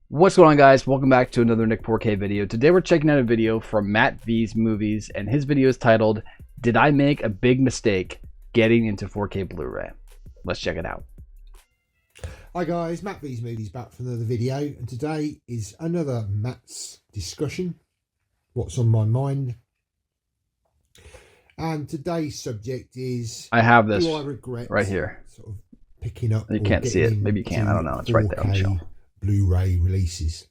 What's going on, guys? Welcome back to another Nick 4K video. Today we're checking out a video from Matt V's Movies, and his video is titled, "Did I Make a Big Mistake Getting into 4K Blu-ray?" Let's check it out. Hi guys, Matt V's Movies back for another video, and today is another Matt's discussion, what's on my mind. And today's subject is, I have this do I regret right here. sort of picking up, You can't see it. Maybe you can. I don't know. It's right there on the shelf. Blu-ray releases.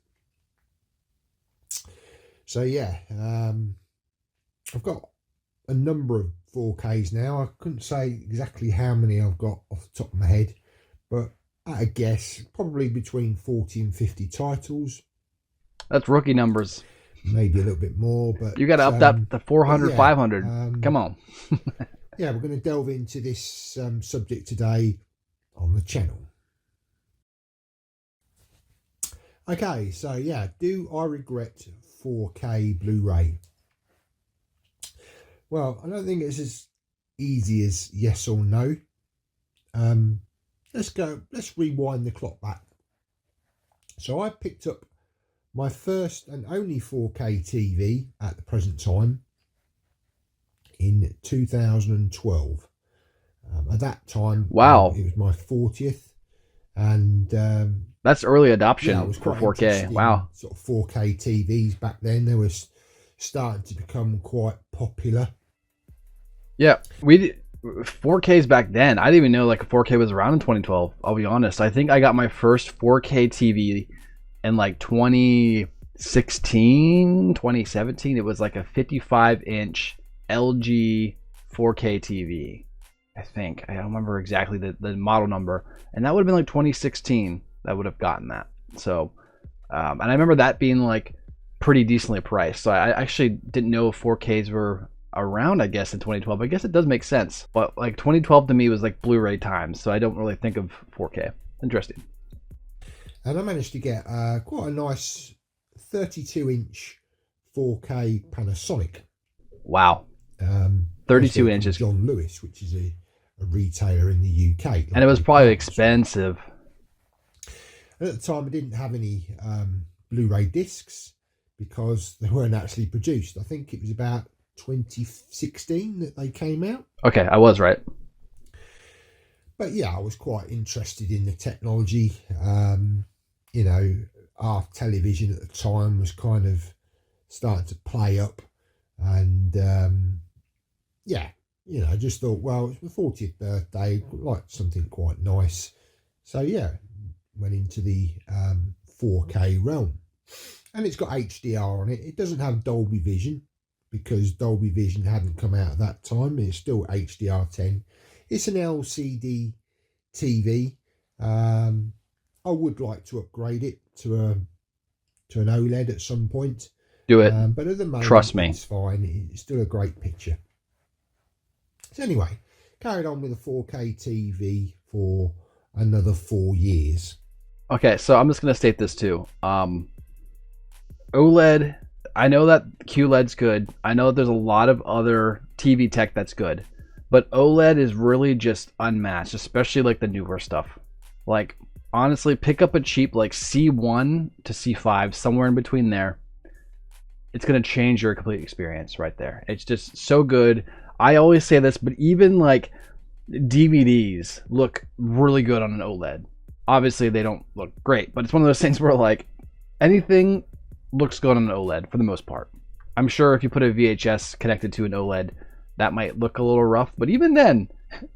So yeah, I've got a number of 4Ks now. I couldn't say exactly how many I've got off the top of my head, but at a guess, probably between 40 and 50 titles. That's rookie numbers. Maybe a little bit more, but You got to up that to 400, yeah, 500. Come on. Yeah, we're going to delve into this subject today on the channel. Okay, so yeah, do I regret 4K Blu-ray? Well, I don't think it's as easy as yes or no. Let's rewind the clock back. So I picked up my first and only 4K TV at the present time in 2012. At that time, Wow. it was my 40th, and That's early adoption yeah, I was for quite 4K. interested in Wow. sort of 4K TVs back then. They were starting to become quite popular. Yeah, 4Ks back then. I didn't even know like a 4K was around in 2012. I'll be honest. I think I got my first 4K TV in like 2016, 2017. It was like a 55-inch LG 4K TV. I think. I don't remember exactly the model number. And that would have been like 2016 that I would have gotten that. So, and I remember that being like pretty decently priced. So I actually didn't know if 4Ks were around, I guess, in 2012. I guess it does make sense. But like 2012 to me was like Blu-ray times. So I don't really think of 4K. Interesting. And I managed to get quite a nice 32-inch 4K Panasonic. Wow. 32 inches. John Lewis, which is a retailer in the UK. And it was probably expensive. At the time, I didn't have any Blu-ray discs because they weren't actually produced. I think it was about 2016 that they came out. Okay, I was right. But yeah, I was quite interested in the technology. You know, our television at the time was kind of starting to play up, and yeah, you know, I just thought, well, it's my 40th birthday, I'd like something quite nice. So yeah, went into the 4K realm, and it's got HDR on it. It doesn't have Dolby Vision because Dolby Vision hadn't come out at that time. It's still HDR10. It's an LCD TV. I would like to upgrade it to an OLED at some point. Do it. But at the moment, Trust me. It's fine. It's still a great picture. So anyway, carried on with a 4K TV for another 4 years. Okay, so I'm just going to state this too. OLED, I know that QLED's good. I know that there's a lot of other TV tech that's good. But OLED is really just unmatched, especially like the newer stuff. Like, honestly, pick up a cheap like C1 to C5, somewhere in between there. It's going to change your complete experience right there. It's just so good. I always say this, but even like DVDs look really good on an OLED. Obviously, they don't look great, but it's one of those things where like anything looks good on an OLED for the most part. I'm sure if you put a VHS connected to an OLED, that might look a little rough, but even then,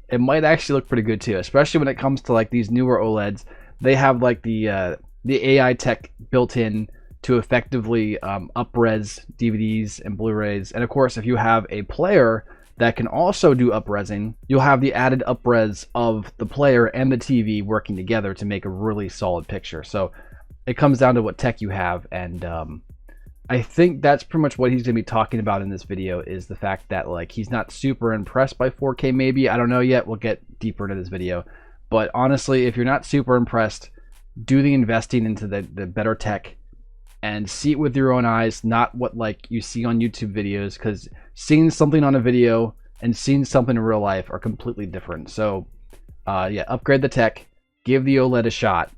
it might actually look pretty good too, especially when it comes to like these newer OLEDs. They have like the AI tech built in to effectively up-res DVDs and Blu-rays. And of course, if you have a player that can also do up-resing, you'll have the added up-res of the player and the TV working together to make a really solid picture. So it comes down to what tech you have, and I think that's pretty much what he's going to be talking about in this video, is the fact that like he's not super impressed by 4K maybe. I don't know yet. We'll get deeper into this video. But honestly, if you're not super impressed, do the investing into the better tech and see it with your own eyes, not what like you see on YouTube videos, because seeing something on a video and seeing something in real life are completely different. So yeah, upgrade the tech, give the OLED a shot,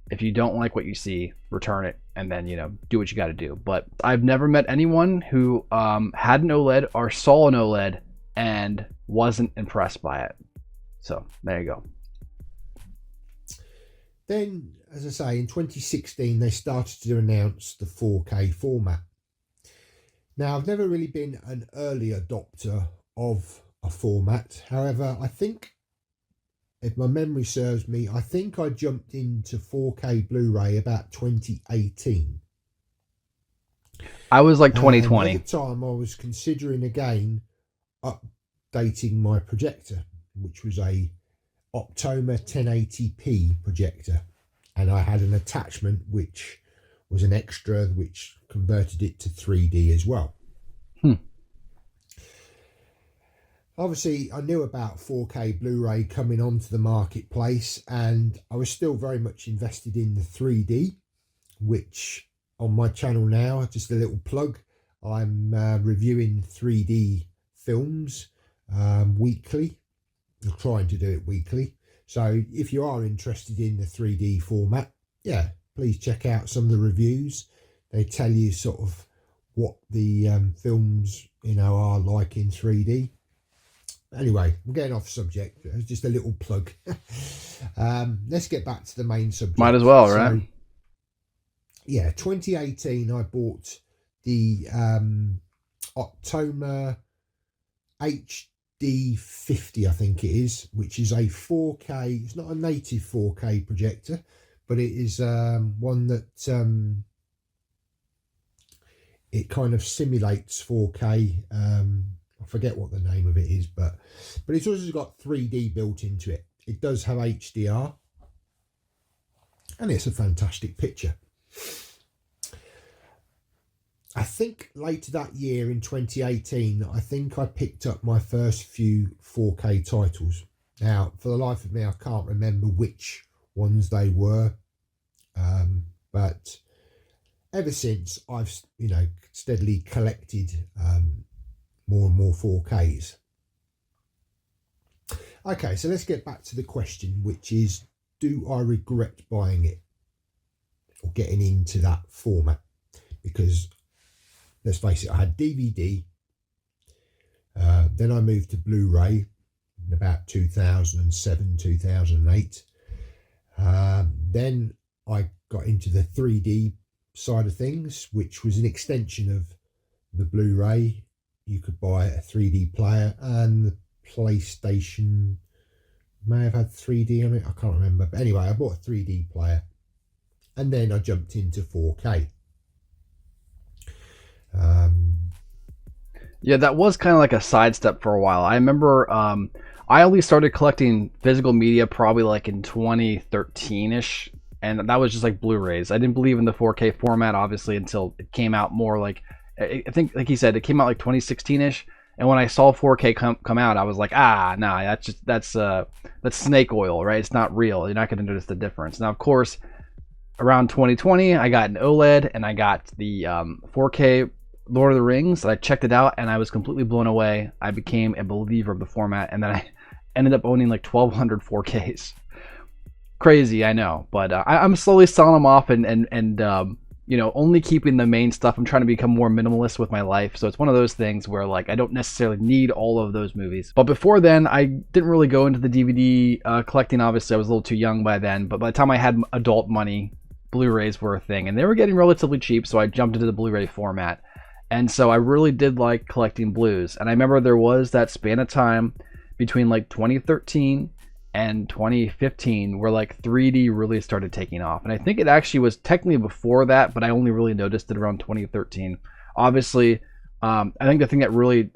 If you don't like what you see, return it and then, do what you got to do. But I've never met anyone who had an OLED or saw an OLED and wasn't impressed by it. So there you go. Then, as I say, in 2016, they started to announce the 4K format. Now, I've never really been an early adopter of a format. However, I think, if my memory serves me, I think I jumped into 4K Blu-ray about 2018. I was like 2020. At the time, I was considering again updating my projector, which was a Optoma 1080p projector, and I had an attachment which was an extra which converted it to 3D as well. Obviously, I knew about 4K Blu-ray coming onto the marketplace, and I was still very much invested in the 3D, which on my channel now, just a little plug, I'm reviewing 3D films weekly. I'm trying to do it weekly. So if you are interested in the 3D format, yeah, please check out some of the reviews. They tell you sort of what the films, are like in 3D. Anyway, I'm getting off subject. It was just a little plug. Let's get back to the main subject. Might as well, right? So, yeah, 2018, I bought the Optoma HD50, I think it is, which is a 4K. It's not a native 4K projector, but it is one that it kind of simulates 4K. I forget what the name of it is, but it's also got 3D built into it. It does have HDR, and it's a fantastic picture. I think later that year in 2018, I think I picked up my first few 4K titles. Now, for the life of me, I can't remember which ones they were, but ever since I've, steadily collected more and more 4Ks. Okay, so let's get back to the question, which is, do I regret buying it or getting into that format? Because let's face it, I had DVD, then I moved to Blu-ray in about 2007, 2008. Then I got into the 3D side of things, which was an extension of the Blu-ray. You could buy a 3D player, and the PlayStation may have had 3D on it. I can't remember. But anyway, I bought a 3D player, and then I jumped into 4K. Yeah, that was kind of like a sidestep for a while. I remember I only started collecting physical media probably like in 2013-ish, and that was just like Blu-rays. I didn't believe in the 4K format, obviously, until it came out more like, I think, like he said, it came out like 2016-ish, and when I saw 4K come out, I was like, nah, that's snake oil, right? It's not real. You're not going to notice the difference. Now, of course, around 2020, I got an OLED, and I got the 4K Lord of the Rings. I checked it out, and I was completely blown away. I became a believer of the format, and then I ended up owning like 1,200 4Ks. Crazy, I know, but I'm slowly selling them off and only keeping the main stuff. I'm trying to become more minimalist with my life, so it's one of those things where like I don't necessarily need all of those movies. But before then, I didn't really go into the DVD collecting. Obviously, I was a little too young by then, but by the time I had adult money, Blu-rays were a thing, and they were getting relatively cheap, so I jumped into the Blu-ray format. And so I really did like collecting blues. And I remember there was that span of time between like 2013 and 2015 where like 3D really started taking off. And I think it actually was technically before that, but I only really noticed it around 2013. Obviously, I think the thing that really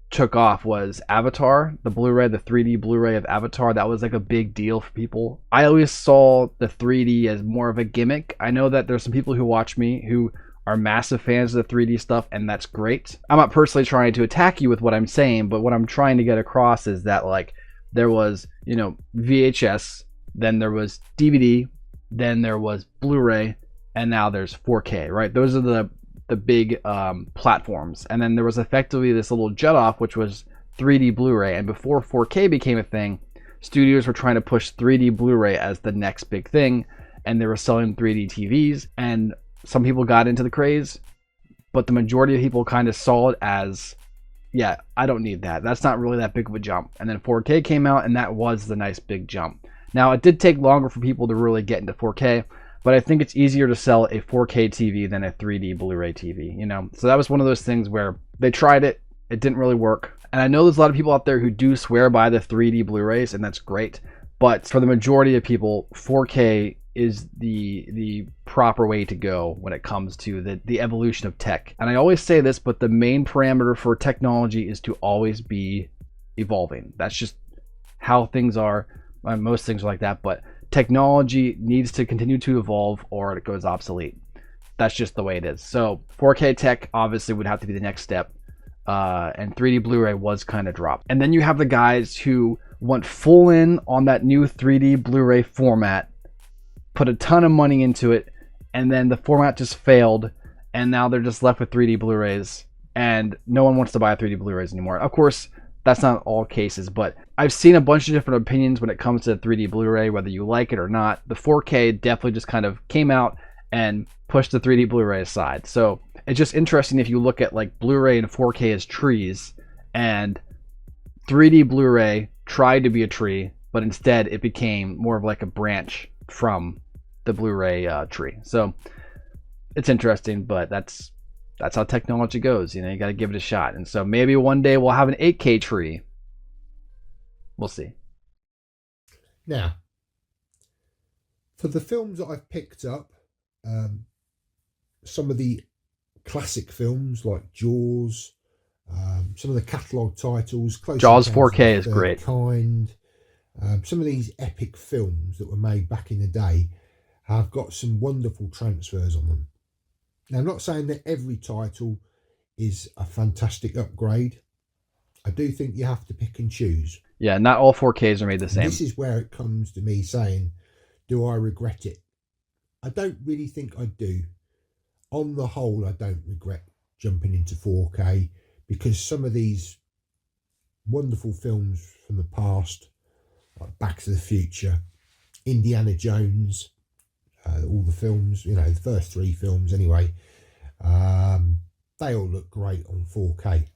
took off was Avatar, the Blu-ray, the 3D Blu-ray of Avatar. That was like a big deal for people. I always saw the 3D as more of a gimmick. I know that there's some people who watch me who are massive fans of the 3D stuff, and that's great. I'm not personally trying to attack you with what I'm saying, but what I'm trying to get across is that like there was, VHS, then there was DVD, then there was Blu-ray, and now there's 4K, right? Those are the big platforms. And then there was effectively this little jet off, which was 3D Blu-ray. And before 4K became a thing, studios were trying to push 3D Blu-ray as the next big thing. and they were selling 3D TVs, and some people got into the craze, but the majority of people kind of saw it as, yeah, I don't need that. That's not really that big of a jump. And then 4K came out, and that was the nice big jump. Now, it did take longer for people to really get into 4K, but I think it's easier to sell a 4K TV than a 3D Blu-ray TV, you know? So that was one of those things where they tried it, it didn't really work. And I know there's a lot of people out there who do swear by the 3D Blu-rays, and that's great. But for the majority of people, 4K is the proper way to go when it comes to the evolution of tech. And I always say this, but the main parameter for technology is to always be evolving. That's just how things are. Most things are like that, but technology needs to continue to evolve or it goes obsolete. That's just the way it is. So 4K tech obviously would have to be the next step. And 3D Blu-ray was kind of dropped. And then you have the guys who went full in on that new 3D Blu-ray format, put a ton of money into it, and then the format just failed, and now they're just left with 3D Blu-rays, and no one wants to buy 3D Blu-rays anymore. Of course, that's not all cases, but I've seen a bunch of different opinions when it comes to 3D Blu-ray, whether you like it or not. The 4K definitely just kind of came out and pushed the 3D Blu-ray aside. So it's just interesting if you look at like Blu-ray and 4K as trees, and 3D Blu-ray tried to be a tree, but instead it became more of like a branch from the Blu-ray tree. So it's interesting, but that's how technology goes. You know, you got to give it a shot. And so maybe one day we'll have an 8K tree. We'll see. Now, for the films that I've picked up, some of the classic films like Jaws, some of the catalogue titles, Jaws 4K is great. Kind, some of these epic films that were made back in the day have got some wonderful transfers on them. Now, I'm not saying that every title is a fantastic upgrade. I do think you have to pick and choose. Yeah, not all 4Ks are made the same. This is where it comes to me saying, do I regret it? I don't really think I do. On the whole, I don't regret jumping into 4K, because some of these wonderful films from the past, like Back to the Future, Indiana Jones, all the films, you know, the first 3 films anyway, they all look great on 4K.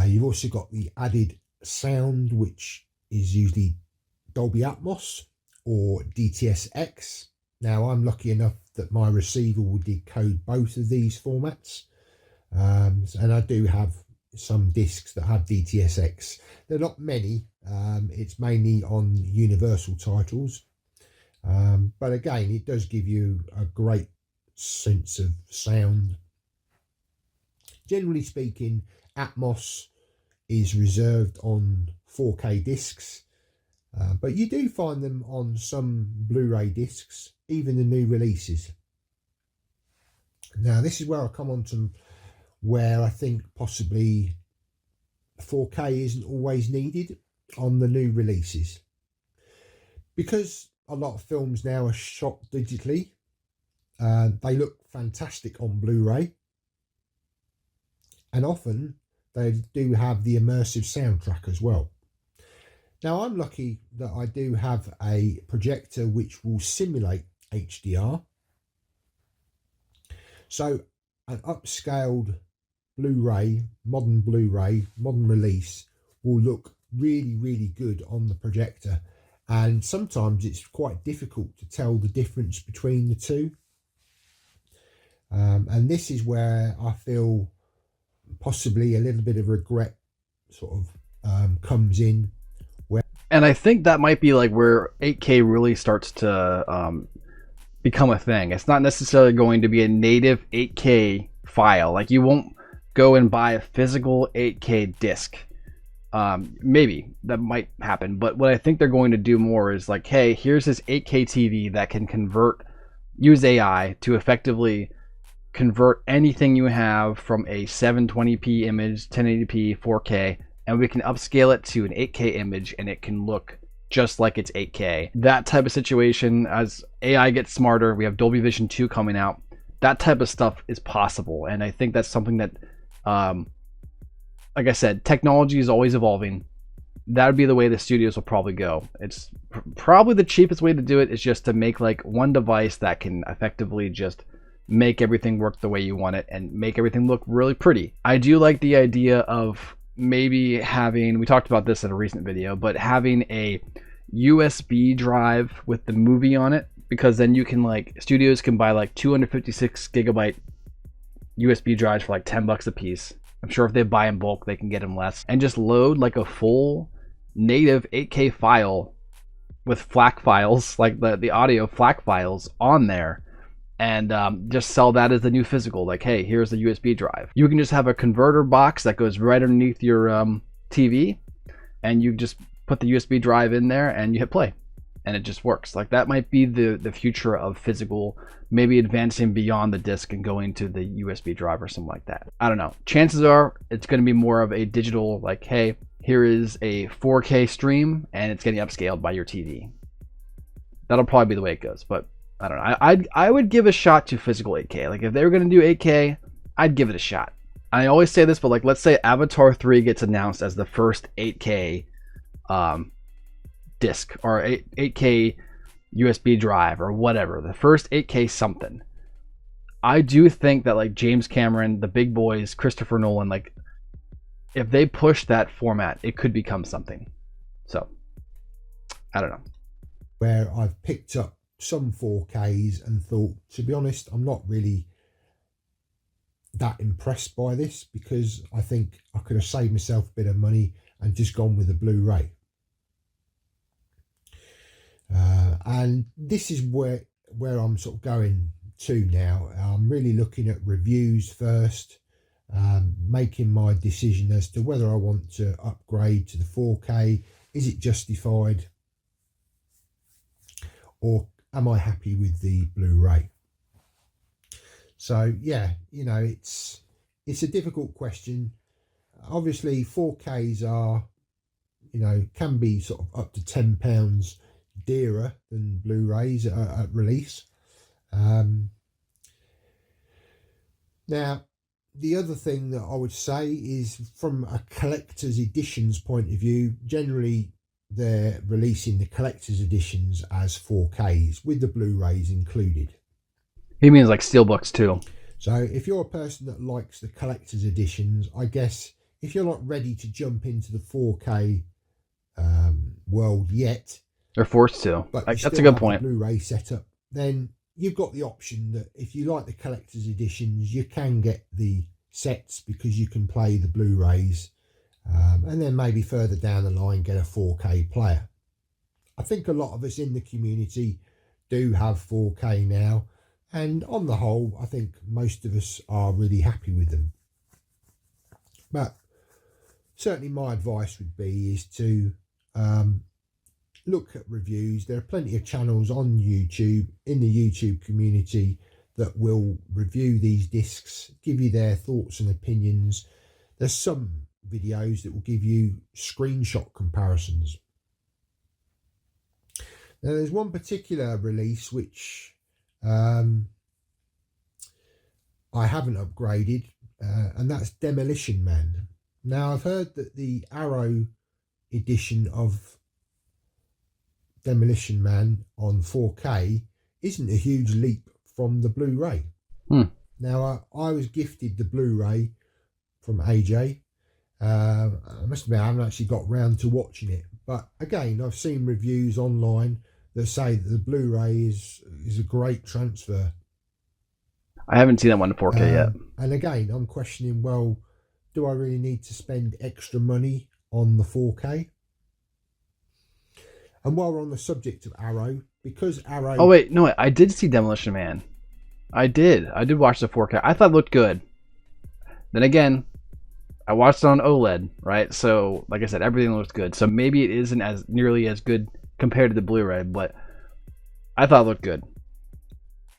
You've also got the added sound, which is usually Dolby Atmos or DTS-X. Now, I'm lucky enough that my receiver will decode both of these formats. And I do have some discs that have DTS-X. They're not many. It's mainly on Universal titles. But again, it does give you a great sense of sound. Generally speaking, Atmos is reserved on 4K discs, but you do find them on some Blu-ray discs, even the new releases. Now, this is where I come on to where I think possibly 4K isn't always needed on the new releases, because a lot of films now are shot digitally. They look fantastic on Blu-ray, and often they do have the immersive soundtrack as well. Now, I'm lucky that I do have a projector which will simulate HDR, so an upscaled Blu-ray, modern release will look really, really good on the projector. And sometimes it's quite difficult to tell the difference between the two. And this is where I feel possibly a little bit of regret sort of comes in. And I think that might be like where 8K really starts to become a thing. It's not necessarily going to be a native 8K file. Like, you won't go and buy a physical 8K disc. Maybe that might happen, but what I think they're going to do more is like, hey, here's this 8K TV that can use AI to effectively convert anything you have from a 720p image, 1080p, 4K, and we can upscale it to an 8K image, and it can look just like it's 8K. That type of situation, as AI gets smarter, we have Dolby Vision 2 coming out, that type of stuff is possible. And I think that's something that, like I said, technology is always evolving. that would be the way the studios will probably go. It's probably the cheapest way to do it is just to make like one device that can effectively just make everything work the way you want it and make everything look really pretty. I do like the idea of maybe having, we talked about this in a recent video, but having a USB drive with the movie on it, because then you can like, studios can buy like 256 gigabyte USB drives for like $10 a piece. I'm sure if they buy in bulk, they can get them less, and just load like a full native 8K file with FLAC files, like the audio FLAC files on there, and just sell that as the new physical. Like, hey, here's the USB drive. You can just have a converter box that goes right underneath your TV, and you just put the USB drive in there and you hit play, and it just works. Like, that might be the future of physical, maybe advancing beyond the disc and going to the USB drive or something like that. I don't know. Chances are it's going to be more of a digital, like, hey, here is a 4K stream and it's getting upscaled by your TV. That'll probably be the way it goes, but I don't know. I would give a shot to physical 8K. Like, if they were going to do 8K, I'd give it a shot. I always say this, but like, let's say Avatar 3 gets announced as the first 8K disc, or 8K USB drive, or whatever, the first 8K something. I do think that like James Cameron, the big boys, Christopher Nolan, like, if they push that format, it could become something. So I don't know. Where I've picked up some 4Ks and thought, to be honest, I'm not really that impressed by this, because I think I could have saved myself a bit of money and just gone with a Blu-ray. And this is where I'm sort of going to now. I'm really looking at reviews first, making my decision as to whether I want to upgrade to the 4K. Is it justified, or am I happy with the Blu-ray? So yeah, you know, it's a difficult question. Obviously 4Ks are, you know, can be sort of up to £10 dearer than Blu-rays at release. Now, the other thing that I would say is, from a collector's editions point of view, generally they're releasing the collector's editions as 4Ks with the Blu-rays included. He means like steelbooks too. So if you're a person that likes the collector's editions, I guess if you're not ready to jump into the 4K world yet, they're forced to. But like, that's a good point. Blu-ray setup, then you've got the option that if you like the collector's editions, you can get the sets, because you can play the Blu-rays, and then maybe further down the line get a 4K player. I think a lot of us in the community do have 4K now, and on the whole, I think most of us are really happy with them. But certainly my advice would be is to look at reviews. There are plenty of channels on YouTube, in the YouTube community, that will review these discs, give you their thoughts and opinions. There's some videos that will give you screenshot comparisons. Now, there's one particular release which I haven't upgraded, and that's Demolition Man. Now, I've heard that the Arrow edition of Demolition Man on 4K isn't a huge leap from the Blu-ray. Now, I was gifted the Blu-ray from AJ. I must admit, I haven't actually got round to watching it, but again, I've seen reviews online that say that the Blu-ray is a great transfer. I haven't seen that one in 4K yet. And again, I'm questioning, well, do I really need to spend extra money on the 4K? And while we're on the subject of Arrow, because Arrow... Oh, wait, no, I did see Demolition Man. I did watch the 4K. I thought it looked good. Then again, I watched it on OLED, right? So, like I said, everything looks good. So maybe it isn't as nearly as good compared to the Blu-ray, but I thought it looked good.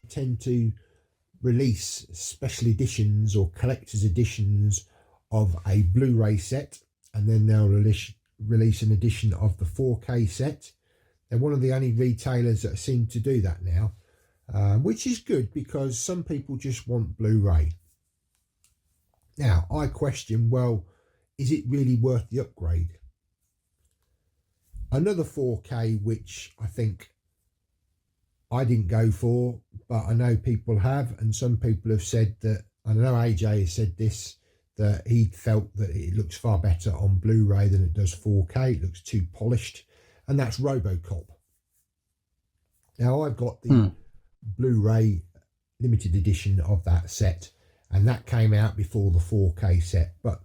Tend to release special editions or collector's editions of a Blu-ray set, and then they'll release an edition of the 4K set. They're one of the only retailers that seem to do that now, which is good, because some people just want Blu-ray. Now, I question, well, is it really worth the upgrade? Another 4K, which I think I didn't go for, but I know people have, and some people have said that, I know AJ has said this, that he felt that it looks far better on Blu-ray than it does 4K. It looks too polished, and that's RoboCop. Now, I've got the Blu-ray limited edition of that set, and that came out before the 4K set, but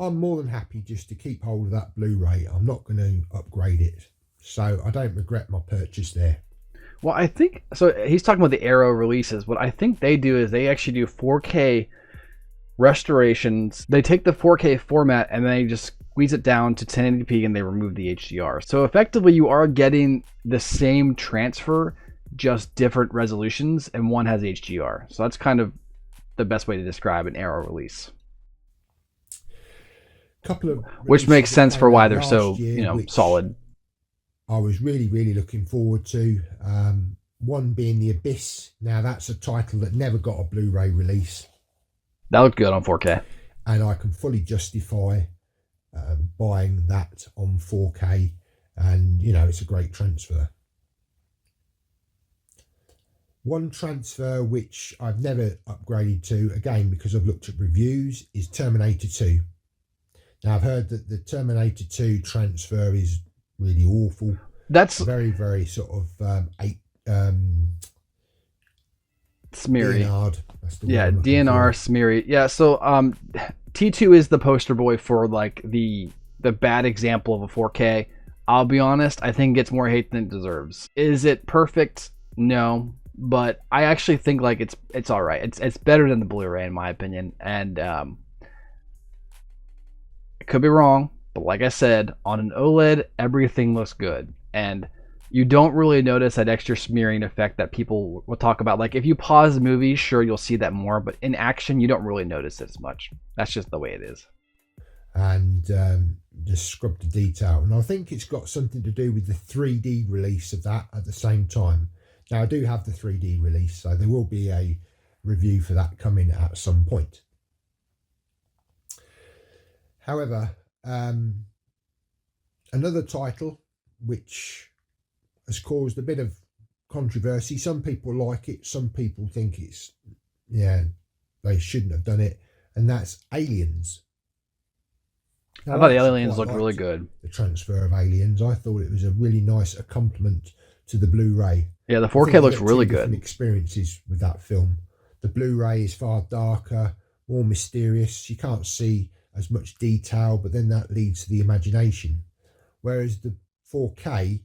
I'm more than happy just to keep hold of that Blu-ray. I'm not going to upgrade it, so I don't regret my purchase there. Well, I think, so he's talking about the Arrow releases. What I think they do is they actually do 4K restorations. They take the 4K format and they just squeeze it down to 1080p and they remove the HDR. So effectively you are getting the same transfer, just different resolutions, and one has HDR. So that's kind of the best way to describe an Arrow release. Couple of which makes sense for why they're so, solid. I was really looking forward to. One being The Abyss. Now that's a title that never got a Blu-ray release. That looked good on 4K. And I can fully justify buying that on 4K. And, it's a great transfer. One transfer which I've never upgraded to, again, because I've looked at reviews, is Terminator 2. Now, I've heard that the Terminator 2 transfer is really awful. That's very sort of smeary. DNR'd. Yeah, DNR smeary. Yeah, so T2 is the poster boy for like the bad example of a 4K. I'll be honest, I think it gets more hate than it deserves. Is it perfect? No, but I actually think like it's all right. It's better than the Blu-ray in my opinion, and I could be wrong, but like I said, on an OLED, everything looks good. And you don't really notice that extra smearing effect that people will talk about. Like if you pause the movie, sure, you'll see that more, but in action, you don't really notice it as much. That's just the way it is. And just scrub the detail. And I think it's got something to do with the 3D release of that at the same time. Now, I do have the 3D release, so there will be a review for that coming at some point. However, another title which has caused a bit of controversy. Some people like it, some people think it's, they shouldn't have done it, and that's Aliens. Now, I thought the Aliens looked really good. The transfer of Aliens, I thought it was a really nice accompaniment to the Blu-ray. Yeah, the 4K looks really good. Experiences with that film. The Blu-ray is far darker, more mysterious. You can't see as much detail, but then that leads to the imagination. Whereas the 4K,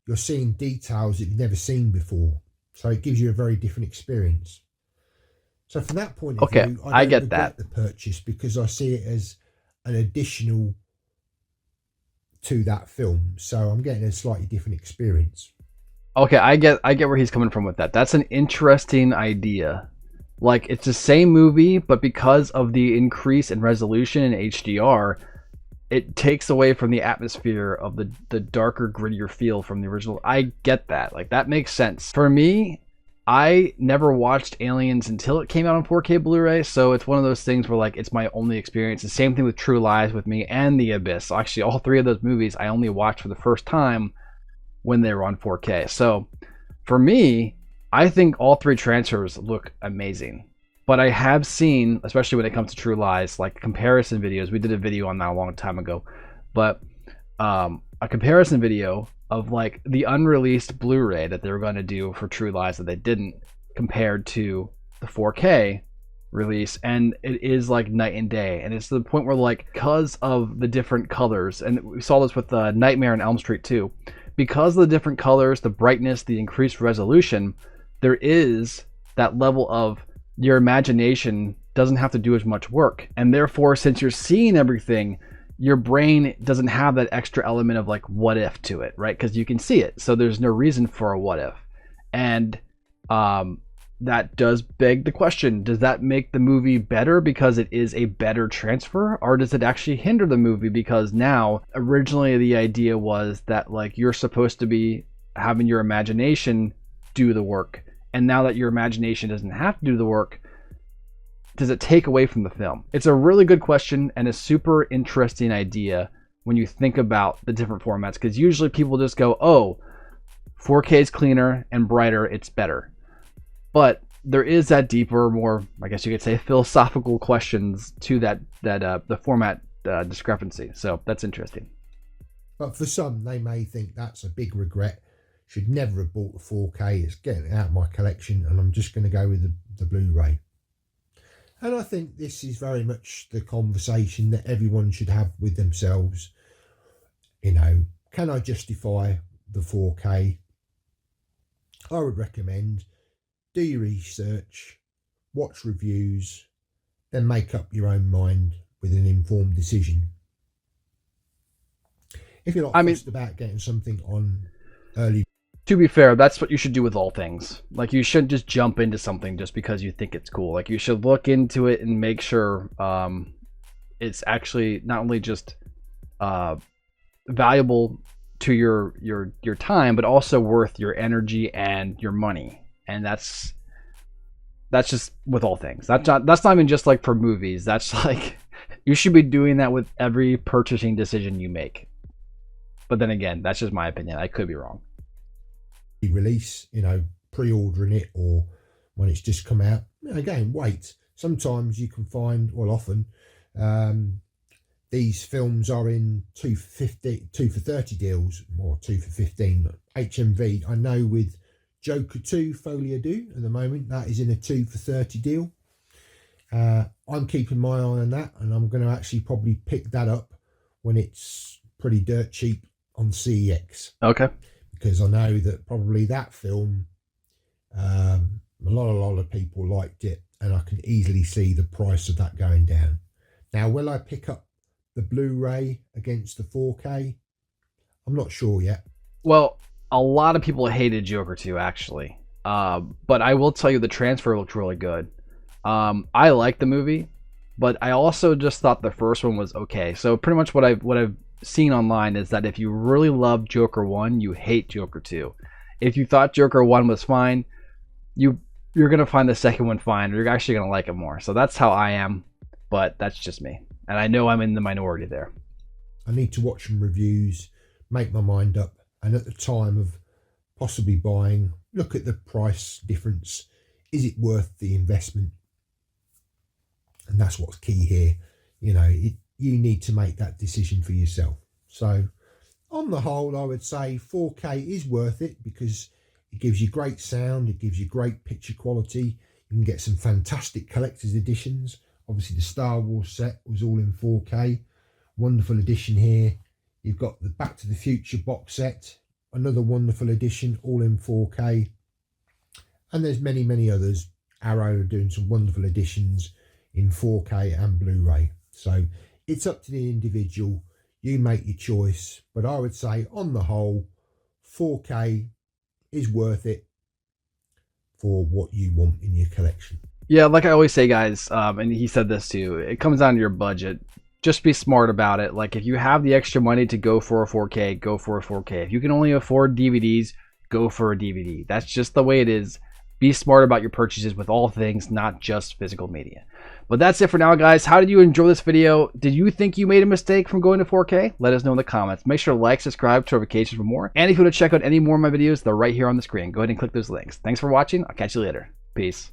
you're seeing details that you've never seen before, so it gives you a very different experience. So from that point of view, I get that the purchase, because I see it as an additional to that film, so I'm getting a slightly different experience. Okay, I get where he's coming from with that. That's an interesting idea. Like, it's the same movie, but because of the increase in resolution in HDR, it takes away from the atmosphere of the darker, grittier feel from the original. I get that. Like, that makes sense. For me, I never watched Aliens until it came out on 4K Blu-ray, so it's one of those things where, like, it's my only experience. The same thing with True Lies with me and The Abyss. So actually, all three of those movies I only watched for the first time when they were on 4K. So, for me, I think all three transfers look amazing. But I have seen, especially when it comes to True Lies, like comparison videos. We did a video on that a long time ago. But a comparison video of like the unreleased Blu-ray that they were going to do for True Lies that they didn't, compared to the 4K release. And it is like night and day. And it's to the point where, like, because of the different colors, and we saw this with Nightmare on Elm Street 2, because of the different colors, the brightness, the increased resolution, there is that level of your imagination doesn't have to do as much work. And therefore, since you're seeing everything, your brain doesn't have that extra element of like what if to it, right? Because you can see it. So there's no reason for a what if. And that does beg the question, does that make the movie better because it is a better transfer? Or does it actually hinder the movie because now, originally the idea was that like you're supposed to be having your imagination do the work. And now that your imagination doesn't have to do the work, does it take away from the film? It's a really good question and a super interesting idea. when you think about the different formats, because usually people just go, oh, 4K is cleaner and brighter, it's better. But there is that deeper, more, I guess you could say, philosophical questions to the format discrepancy. So that's interesting. But for some, they may think that's a big regret. Should never have bought the 4K. It's getting it out of my collection, and I'm just going to go with the Blu-ray. And I think this is very much the conversation that everyone should have with themselves. You know, can I justify the 4K? I would recommend do your research, watch reviews, then make up your own mind with an informed decision. If you're not fussed about getting something on early... To be fair, that's what you should do with all things. Like, you shouldn't just jump into something just because you think it's cool. Like, you should look into it and make sure it's actually not only just valuable to your time, but also worth your energy and your money. And that's just with all things. That's not even just like for movies. That's like, you should be doing that with every purchasing decision you make. But then again, that's just my opinion. I could be wrong. Release, you know, pre-ordering it, or when it's just come out. Again, wait. Sometimes you can find, well, often, these films are in 2 for 30 deals, or 2 for 15. HMV, I know with Joker 2 Folie à Deux at the moment, that is in a 2 for 30 deal. I'm keeping my eye on that, and I'm going to actually probably pick that up when it's pretty dirt cheap on CEX. Okay. Because I know that probably that film, a lot of people liked it, and I can easily see the price of that going down. Now, will I pick up the Blu-ray against the 4K? I'm not sure yet. Well, a lot of people hated Joker 2, actually. But I will tell you, the transfer looked really good. I liked the movie, but I also just thought the first one was okay. So pretty much what I've seen online is that if you really love Joker 1, you hate Joker 2. If you thought Joker 1 was fine, you're going to find the second one fine, or you're actually going to like it more. So that's how I am, but that's just me. And I know I'm in the minority there. I need to watch some reviews, make my mind up, and at the time of possibly buying, look at the price difference. Is it worth the investment? And that's what's key here. You know, you need to make that decision for yourself. So on the whole, I would say 4K is worth it because it gives you great sound, it gives you great picture quality. You can get some fantastic collector's editions. Obviously the Star Wars set was all in 4K. Wonderful edition here. You've got the Back to the Future box set, another wonderful edition, all in 4K. And there's many others. Arrow are doing some wonderful editions in 4K and Blu-ray. So it's up to the individual. You make your choice. But I would say on the whole, 4K is worth it for what you want in your collection. Yeah, like I always say, guys, and he said this too, it comes down to your budget. Just be smart about it. Like, if you have the extra money to go for a 4K, go for a 4K. If you can only afford DVDs, go for a DVD. That's just the way it is. Be smart about your purchases with all things, not just physical media. But that's it for now, guys. How did you enjoy this video? Did you think you made a mistake from going to 4K? Let us know in the comments. Make sure to like, subscribe, turn notifications for more. And if you want to check out any more of my videos, they're right here on the screen. Go ahead and click those links. Thanks for watching. I'll catch you later. Peace.